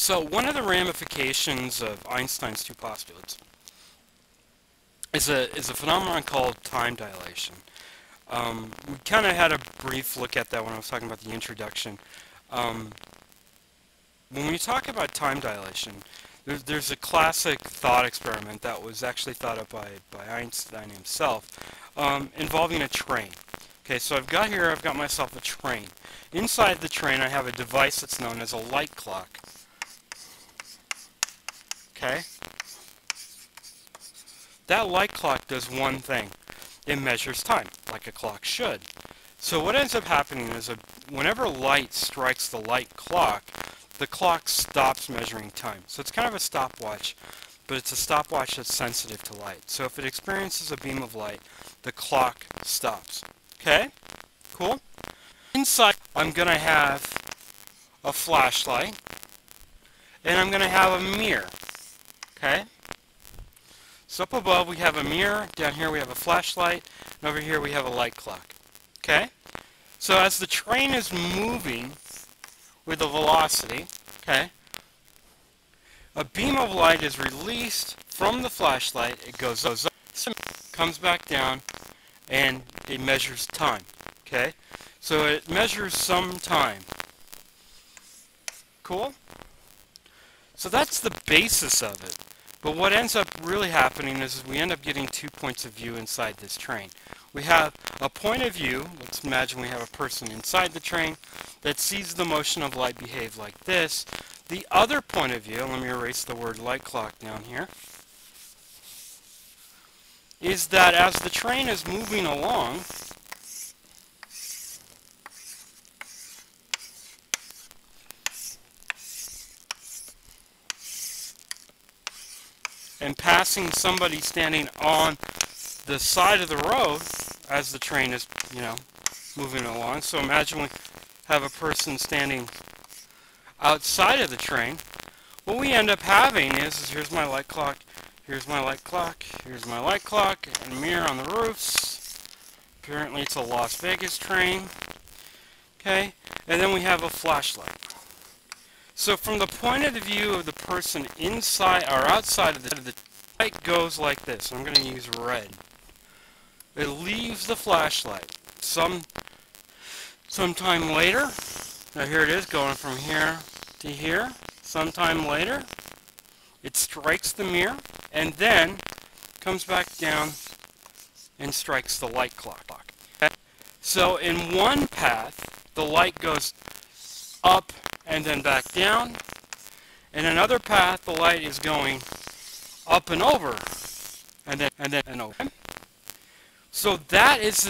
So one of the ramifications of Einstein's two postulates is a phenomenon called time dilation. We kind of had a brief look at that when I was talking about the introduction. When we talk about time dilation, there's a classic thought experiment that was actually thought up by Einstein himself, involving a train. Okay, so I've got myself a train. Inside the train I have a device that's known as a light clock. Okay? That light clock does one thing. It measures time, like a clock should. So what ends up happening is whenever light strikes the light clock, the clock stops measuring time. So it's kind of a stopwatch, but it's a stopwatch that's sensitive to light. So if it experiences a beam of light, the clock stops. Okay? Cool? Inside, I'm going to have a flashlight, and I'm going to have a mirror. Okay? So up above we have a mirror, down here we have a flashlight, and over here we have a light clock. Okay? So as the train is moving with a velocity, okay, a beam of light is released from the flashlight, it goes up, comes back down, and it measures time. Okay? So it measures some time. Cool? So that's the basis of it. But what ends up really happening is we end up getting 2 points of view inside this train. We have a point of view, let's imagine we have a person inside the train that sees the motion of light behave like this. The other point of view, let me erase the word light clock down here, is that as the train is moving along, and passing somebody standing on the side of the road as the train is, moving along. So imagine we have a person standing outside of the train. What we end up having is here's my light clock, here's my light clock, here's my light clock, and a mirror on the roofs. Apparently it's a Las Vegas train. Okay, and then we have a flashlight. So from the point of the view of the person inside or outside of the light goes like this. I'm going to use red. It leaves the flashlight. Sometime later, now here it is going from here to here. Sometime later, it strikes the mirror and then comes back down and strikes the light clock. Okay? So in one path, the light goes up and then back down. In another path, the light is going up and over, and then over. So that's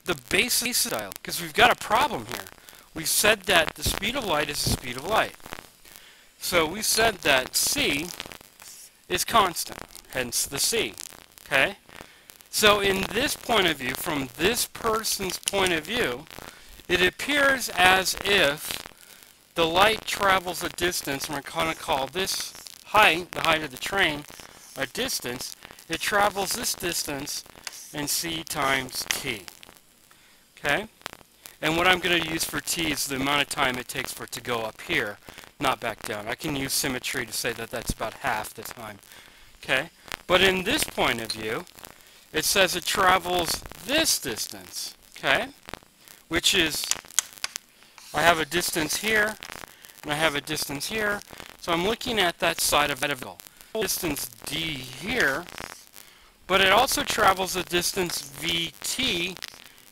the basic style. Because we've got a problem here. We said that the speed of light is the speed of light. So we said that c is constant, hence the c. Okay. So in this point of view, from this person's point of view, it appears as if the light travels a distance, and we're going to call this height, the height of the train, a distance. It travels this distance in c times t. Okay? And what I'm going to use for t is the amount of time it takes for it to go up here, not back down. I can use symmetry to say that that's about half the time. Okay? But in this point of view, it says it travels this distance. Okay? Which is, I have a distance here, and I have a distance here, so I'm looking at that side of the goal. Distance d here, but it also travels a distance vt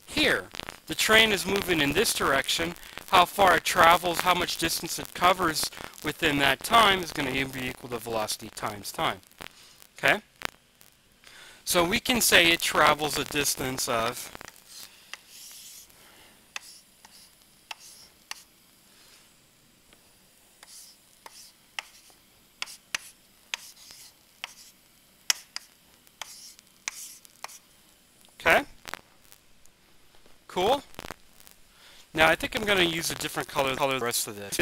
here. The train is moving in this direction. How far it travels, how much distance it covers within that time is going to be equal to velocity times time. Okay? So we can say it travels a distance of okay? Cool? Now I think I'm going to use a different color the rest of this.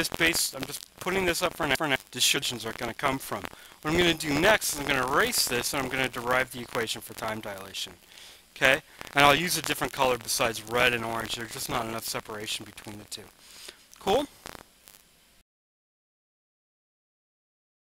I'm just putting this up for now. Decisions are going to come from. What I'm going to do next is I'm going to erase this and I'm going to derive the equation for time dilation. Okay? And I'll use a different color besides red and orange. There's just not enough separation between the two. Cool?